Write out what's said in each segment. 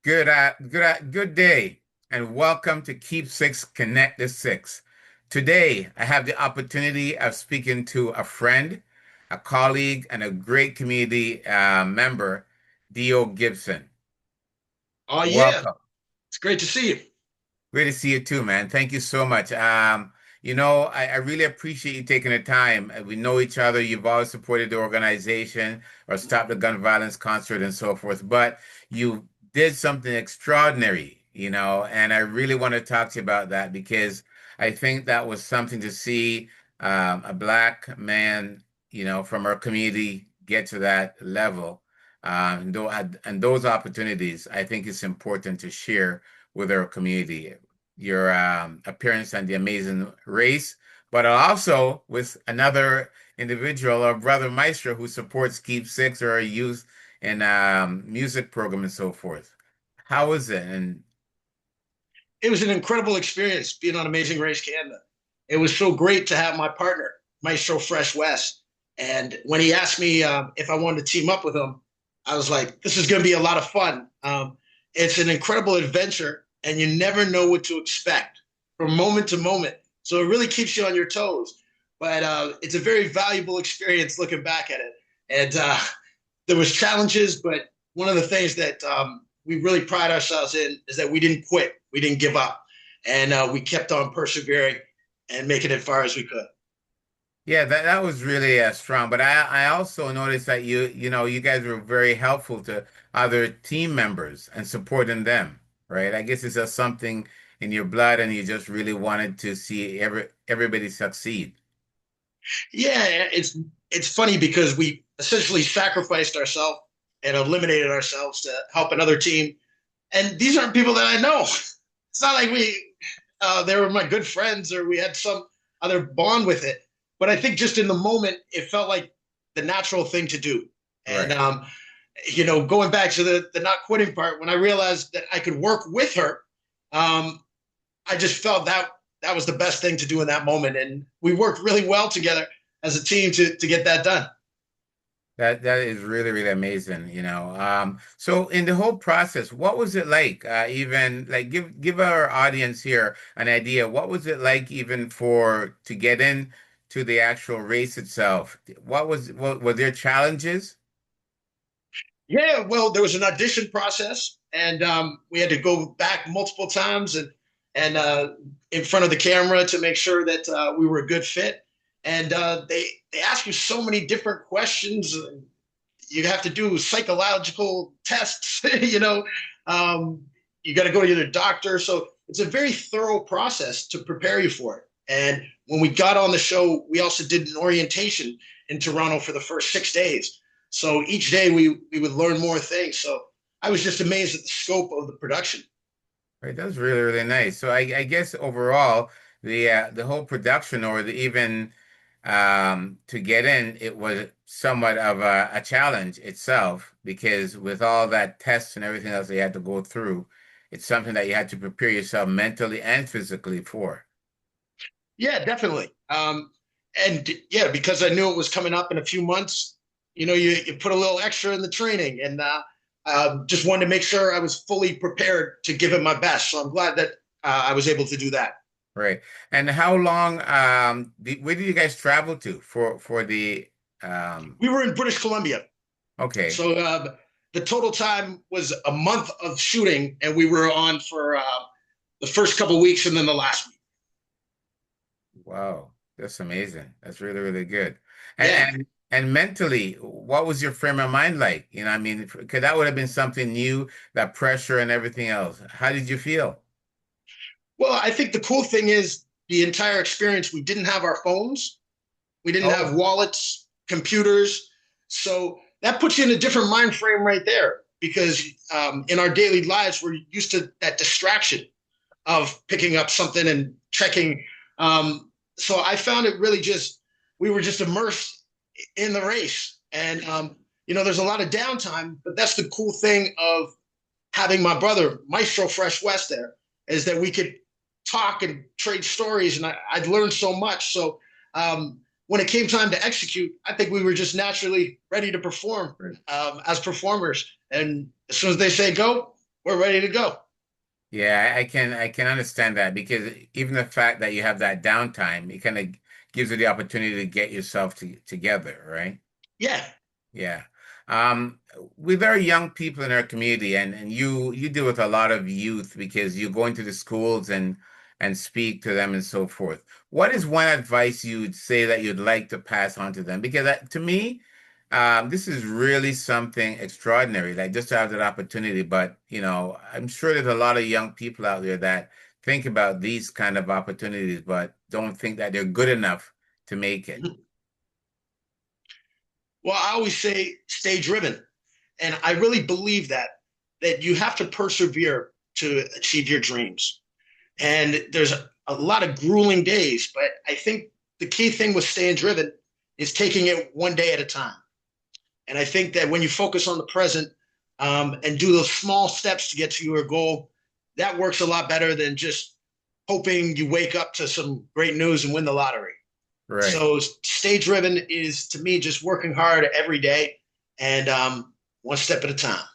Good day, and welcome to Keep6ix Connect the Six. Today, I have the opportunity of speaking to a friend, a colleague, and a great community member, Dio Gibson. Oh yeah, Welcome. it's great to see you. Great to see you too, man. Thank you so much. I really appreciate you taking the time. We know each other. You've always supported the organization or Stop the Gun Violence concert and so forth, but you did something extraordinary, and I really want to talk to you about that because I think that was something to see a black man, from our community get to that level. And those opportunities, I think it's important to share with our community. Your appearance on the Amazing Race, but also with another individual, our brother Maestro, who supports Keep6ix or our youth and music program and so forth. How is it? And It was an incredible experience being on Amazing Race Canada. It was so great to have my partner, Maestro Fresh Wes. And when he asked me if I wanted to team up with him, I was like, this is going to be a lot of fun. It's an incredible adventure, and you never know what to expect from moment to moment. So it really keeps you on your toes. But it's a very valuable experience looking back at it. And there was challenges, but one of the things that we really pride ourselves in is that we didn't quit, we didn't give up, and we kept on persevering and making it as far as we could. yeah, that was really strong. But I also noticed that you guys were very helpful to other team members and supporting them, right? I guess it's just something in your blood, and you just really wanted to see everybody succeed. Yeah, it's funny because we essentially sacrificed ourselves and eliminated ourselves to help another team, and these aren't people that I know. It's not like they were my good friends or we had some other bond with it. But I think just in the moment, it felt like the natural thing to do. And Right. going back to the not quitting part, when I realized that I could work with her, um, I just felt that was the best thing to do in that moment, and we worked really well together as a team to get that done. That is really, really amazing. So in the whole process, what was it like? Even like give our audience here an idea. What was it like even for to get in to the actual race itself? What were there challenges? Yeah, well, there was an audition process, and we had to go back multiple times and in front of the camera to make sure that we were a good fit. And they ask you so many different questions. You have to do psychological tests. Um, you got to go to the doctor. So it's a very thorough process to prepare you for it. And when we got on the show, we also did an orientation in Toronto for the first 6 days. So each day we would learn more things. So I was just amazed at the scope of the production. Right, that's really, really nice. So I guess overall, the whole production or the even to get in, it was somewhat of a challenge itself because with all that tests and everything else they had to go through, it's something that you had to prepare yourself mentally and physically for. Yeah, definitely. And yeah, because I knew it was coming up in a few months, you put a little extra in the training, and just wanted to make sure I was fully prepared to give it my best. So I'm glad that I was able to do that. Right. And how long where did you guys travel to for the We were in British Columbia, okay. so the total time was a month of shooting, and we were on for the first couple of weeks and then the last week. Wow, that's amazing. That's really, really good. And Yeah. and and mentally, what was your frame of mind like? I mean, because that would have been something new, that pressure and everything else. How did you feel? Well, I think the cool thing is the entire experience. We didn't have our phones. We didn't have Oh, wallets, computers. So that puts you in a different mind frame right there because in our daily lives, we're used to that distraction of picking up something and checking. So I found it really just, we were just immersed in the race. And, there's a lot of downtime, but that's the cool thing of having my brother, Maestro Fresh Wes, there, is that we could talk and trade stories. And I'd learned so much. So when it came time to execute, I think we were just naturally ready to perform as performers. And as soon as they say go, we're ready to go. Yeah, I can understand that because even the fact that you have that downtime, it kind of gives you the opportunity to get yourself together, right? Yeah. Yeah. Um, we're very young people in our community, and you deal with a lot of youth because you go into the schools and speak to them and so forth. What is one advice you'd say that you'd like to pass on to them? Because to me, this is really something extraordinary, like just to have that opportunity. But I'm sure there's a lot of young people out there that think about these kind of opportunities, but don't think that they're good enough to make it. Well, I always say stay driven. And I really believe that you have to persevere to achieve your dreams. And there's a lot of grueling days, but I think the key thing with staying driven is taking it one day at a time. And I think that when you focus on the present and do those small steps to get to your goal, that works a lot better than just hoping you wake up to some great news and win the lottery. Right. So stay driven is to me just working hard every day and one step at a time.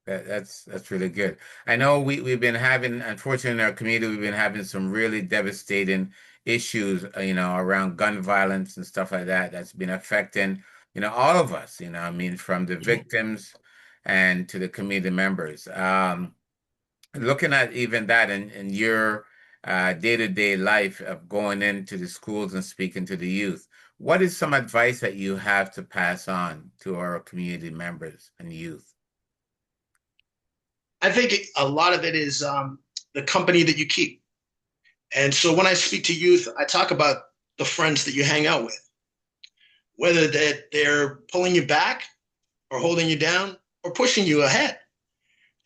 That's really good. I know we've been having, unfortunately, in our community, we've been having some really devastating issues, around gun violence and stuff like that. That's been affecting, all of us. I mean, from the Mhm. victims and to the community members. Looking at even that in your day-to-day life of going into the schools and speaking to the youth, what is some advice that you have to pass on to our community members and youth? I think a lot of it is the company that you keep. And so when I speak to youth, I talk about the friends that you hang out with, whether that they're pulling you back or holding you down or pushing you ahead.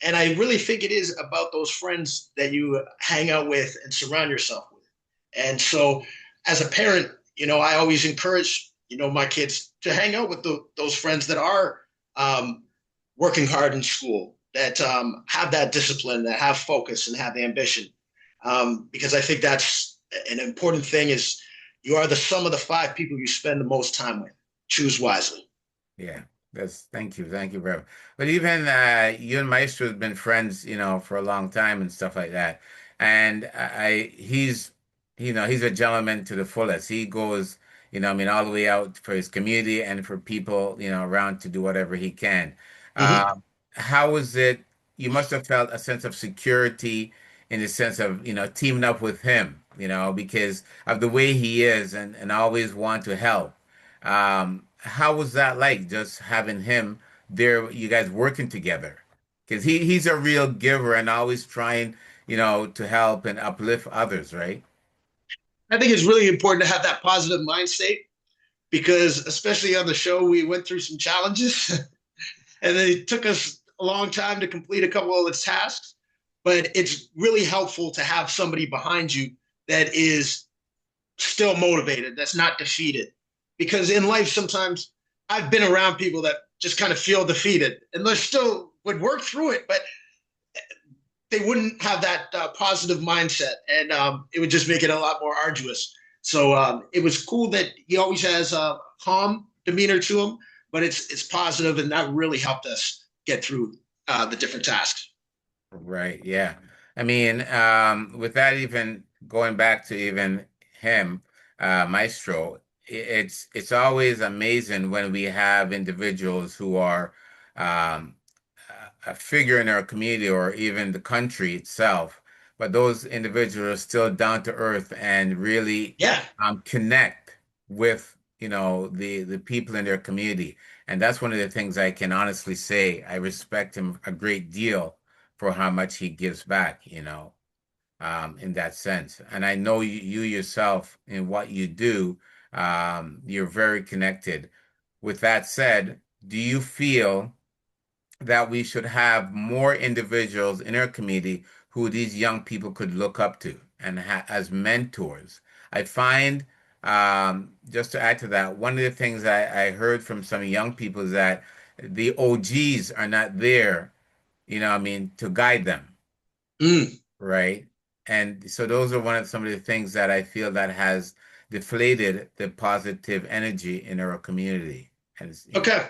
And I really think it is about those friends that you hang out with and surround yourself with. And so as a parent, I always encourage, my kids to hang out with those friends that are um, working hard in school, that have that discipline, that have focus and have ambition. Because I think that's an important thing is you are the sum of the five people you spend the most time with. Choose wisely. Yeah, thank you very much. But even you and Maestro have been friends, for a long time and stuff like that. And he's a gentleman to the fullest. He goes, I mean, all the way out for his community and for people, around to do whatever he can. Mm-hmm. Uh, how was it? You must have felt a sense of security in the sense of, teaming up with him, because of the way he is and always want to help. How was that like just having him there, you guys working together? Because he's a real giver and always trying, to help and uplift others, right? I think it's really important to have that positive mind state because, especially on the show, we went through some challenges and it took us a long time to complete a couple of the tasks. But it's really helpful to have somebody behind you that is still motivated, that's not defeated. Because in life, sometimes I've been around people that just kind of feel defeated and they still would work through it, but they wouldn't have that positive mindset, and it would just make it a lot more arduous. So it was cool that he always has a calm demeanor to him, but it's positive, and that really helped us get through the different tasks. Right, yeah. I mean, with that, even going back to even him, Maestro, it's always amazing when we have individuals who are um, a figure in our community or even the country itself, but those individuals are still down to earth and really Yeah, connect with, the people in their community. And that's one of the things I can honestly say. I respect him a great deal for how much he gives back, in that sense. And I know you yourself in what you do, you're very connected. With that said, do you feel that we should have more individuals in our community who these young people could look up to and as mentors? I find, just to add to that, one of the things I heard from some young people is that the OGs are not there, I mean, to guide them, mm, right? And so those are some of the things that I feel that has deflated the positive energy in our community. And okay.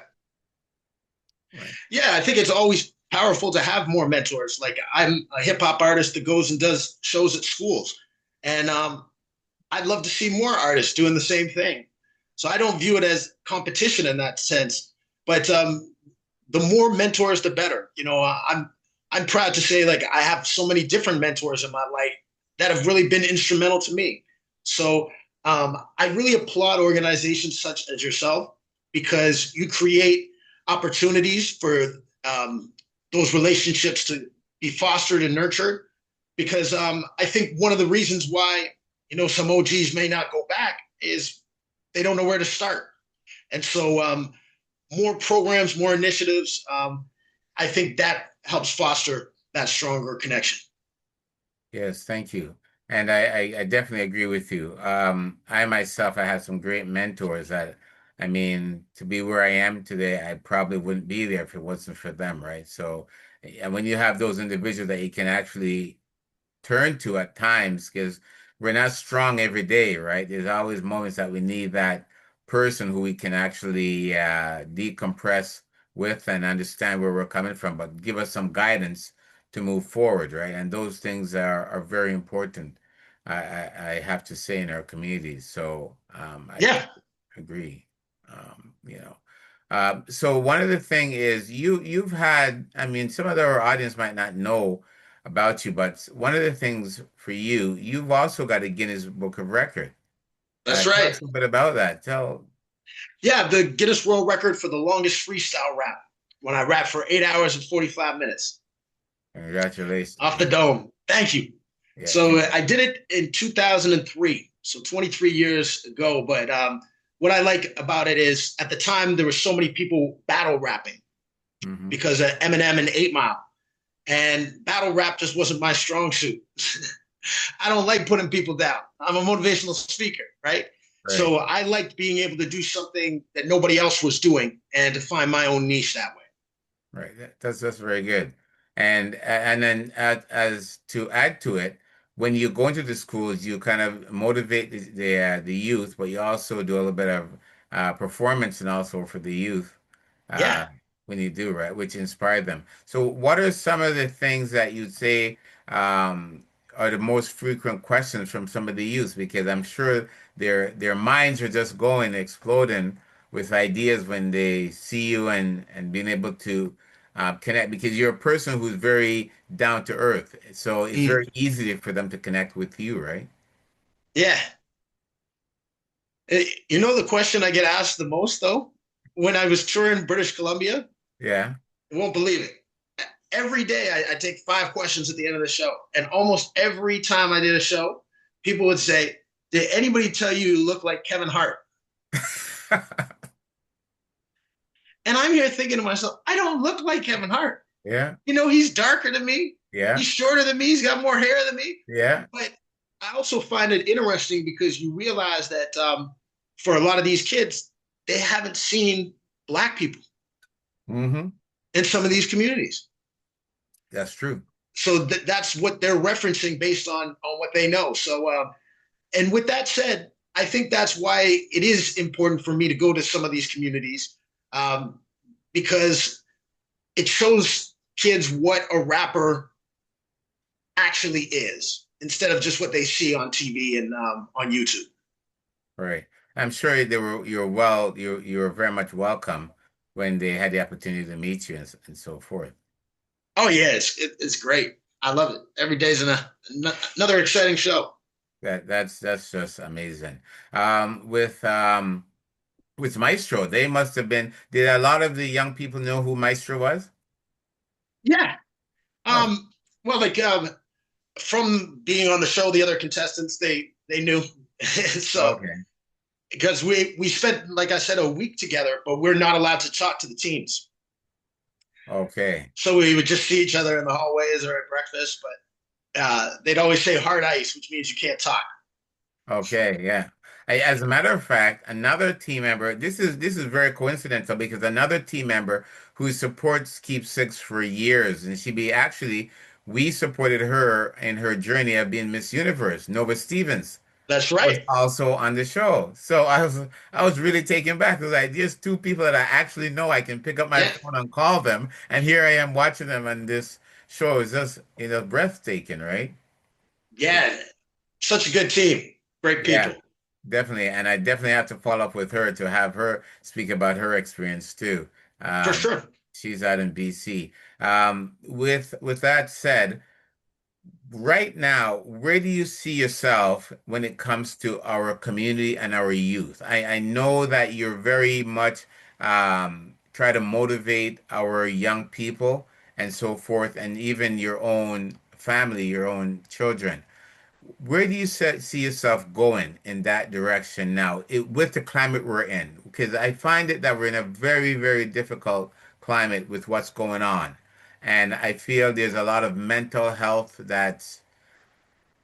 right. Yeah, I think it's always powerful to have more mentors. Like I'm a hip hop artist that goes and does shows at schools, and I'd love to see more artists doing the same thing. So I don't view it as competition in that sense, but the more mentors, the better. I'm proud to say like I have so many different mentors in my life that have really been instrumental to me. So I really applaud organizations such as yourself because you create opportunities for those relationships to be fostered and nurtured. Because I think one of the reasons why some OGs may not go back is they don't know where to start. And so more programs, more initiatives. I think that helps foster that stronger connection. Yes, thank you. And I definitely agree with you. I myself, I have some great mentors that, I mean, to be where I am today, I probably wouldn't be there if it wasn't for them, right? So, and when you have those individuals that you can actually turn to at times because we're not strong every day, right? There's always moments that we need that person who we can actually decompress with and understand where we're coming from, but give us some guidance to move forward, right? And those things are very important, I have to say, in our communities. So I Yeah, definitely agree. You know. So one of the thing is you've had, I mean, some of our audience might not know about you, but one of the things for you, you've also got a Guinness Book of Record. that's Tell right. us a bit about that. Tell, Yeah, the Guinness World Record for the longest freestyle rap when I rapped for 8 hours and 45 minutes off congratulations. the dome. Thank you. Yeah, So I did it in 2003, so 23 years ago. But what I like about it is at the time there were so many people battle rapping hmm because of Eminem and 8 Mile, and battle rap just wasn't my strong suit. I don't like putting people down. I'm a motivational speaker, right? right. So I liked being able to do something that nobody else was doing and to find my own niche that way. Right. That's very good. And then as to add to it, when you go into the schools, you kind of motivate the youth, but you also do a little bit of performance and also for the youth Yeah. uh, when you do, right, which inspired them. So what are some of the things that you'd say are the most frequent questions from some of the youth? Because I'm sure their minds are just going, exploding with ideas when they see you and being able to connect because you're a person who's very down to earth. So it's Mm. very easy for them to connect with you, right? Yeah. The question I get asked the most, though, when I was touring British Columbia, Yeah. you won't believe it. Every day I take 5 questions at the end of the show. And almost every time I did a show, people would say, did anybody tell you look like Kevin Hart? And I'm here thinking to myself, I don't look like Kevin Hart. Yeah. He's darker than me. He's Yeah. shorter than me. He's got more hair than me. Yeah. But I also find it interesting because you realize that for a lot of these kids, they haven't seen Black people hmm in some of these communities. That's true. So that's what they're referencing based on what they know. So, and with that said, I think that's why it is important for me to go to some of these communities um, because it shows kids what a rapper actually is instead of just what they see on TV and on YouTube. Right. I'm sure you're very much welcome when they had the opportunity to meet you and so forth. Oh yeah, it's great. I love it. Every day's another exciting show. That's just amazing. With Maestro, they must have been, did a lot of the young people know who Maestro was? Yeah. Oh, Well, like from being on the show, the other contestants they knew. So okay. because we spent, like I said, a week together, but we're not allowed to talk to the teams. Okay. So we would just see each other in the hallways or at breakfast, but they'd always say hard ice, which means you can't talk. Okay, yeah. As a matter of fact, another team member, this is very coincidental because another team member who supports Keep6ix for years, and we supported her in her journey of being Miss Universe, Nova Stevens. That's was right. also on the show. So I was really taken back. It was like there's two people that I actually know I can pick up my Yeah. phone and call them, and here I am watching them on this show. It's just, breathtaking, right? Yeah. Such a good team. Great Yeah, people. definitely. And I definitely have to follow up with her to have her speak about her experience too. For Um, sure. she's out in BC. With that said, right now, where do you see yourself when it comes to our community and our youth? I know that you're very much try to motivate our young people and so forth, and even your own family, your own children. Where do you see yourself going in that direction now, with the climate we're in? Because I find it that we're in a very, very difficult climate with what's going on. And I feel there's a lot of mental health that's,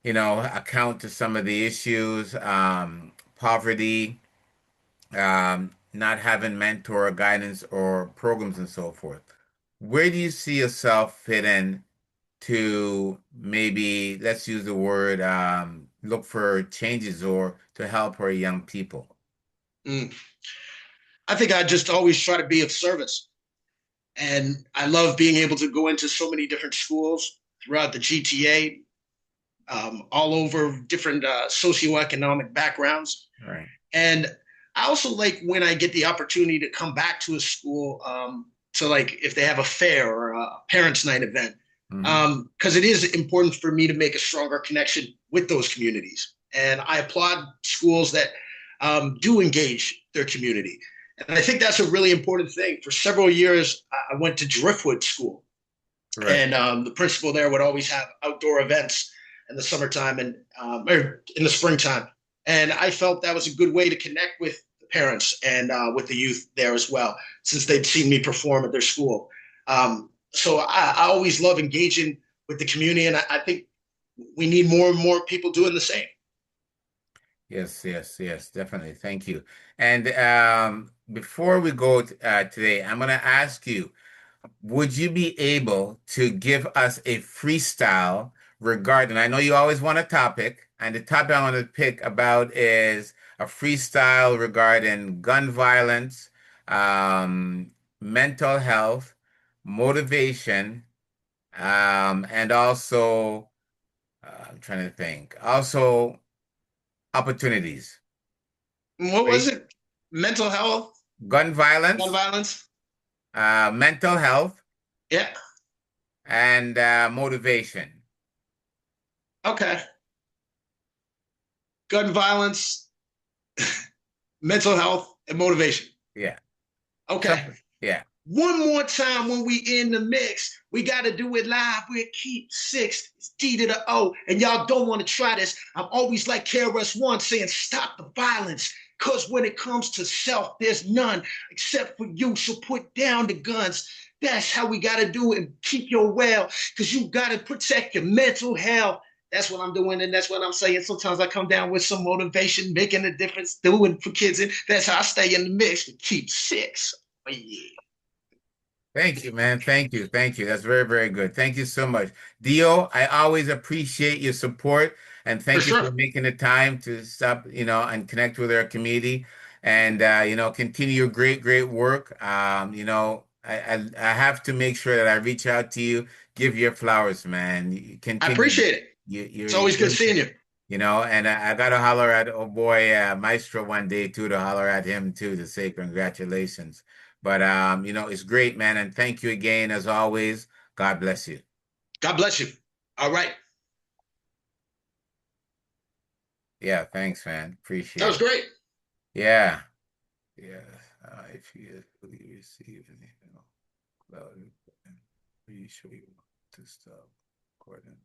account to some of the issues, poverty, not having mentor guidance or programs and so forth. Where do you see yourself fit in to maybe, let's use the word, look for changes or to help our young people? Mm. I think I just always try to be of service. And I love being able to go into so many different schools throughout the GTA, all over different socioeconomic backgrounds. Right. And I also like when I get the opportunity to come back to a school to, like, if they have a fair or a parents' night event, Hmm. because it is important for me to make a stronger connection with those communities. And I applaud schools that do engage their community. And I think that's a really important thing. For several years, I went to Driftwood School, Right. and the principal there would always have outdoor events in the summertime and or in the springtime. And I felt that was a good way to connect with the parents and with the youth there as well, since they'd seen me perform at their school. So I always love engaging with the community, and I think we need more and more people doing the same. Yes, yes, yes, definitely. Thank you. And before we go today, I'm going to ask you, would you be able to give us a freestyle regarding, I know you always want a topic, and the topic I want to pick about is a freestyle regarding gun violence, mental health, motivation, and also, I'm trying to think, also opportunities. What was Right? it? Mental health, Gun gun violence, violence. mental health, Yeah. and motivation. Okay. Gun violence, mental health, and motivation. Yeah. Okay. Something. Yeah. One more time when we in the mix. We got to do it live with Keep6ix. It's D to the O. And y'all don't want to try this. I'm always like KRS-One saying, stop the violence. Because when it comes to self, there's none except for you. So put down the guns. That's how we got to do it and keep your well. Because you got to protect your mental health. That's what I'm doing, and that's what I'm saying. Sometimes I come down with some motivation, making a difference, doing for kids, and that's how I stay in the mix to Keep6ix. Oh, yeah. Thank you, man. Thank you. Thank you. That's very, very good. Thank you so much. Dio, I always appreciate your support and For thank you for sure. making the time to stop, and connect with our community and continue your great, great work. I have to make sure that I reach out to you, give you your flowers, man. You I continue. appreciate it. It's You're always good doing seeing you. and I gotta holler at oh boy Maestro one day too to holler at him too to say congratulations. But it's great, man, and thank you again as always. God bless you. God bless you. All right. Yeah, thanks, man. That Appreciate was it. great. Yeah, yeah. If you receive anything, well, are you sure you want to stop recording?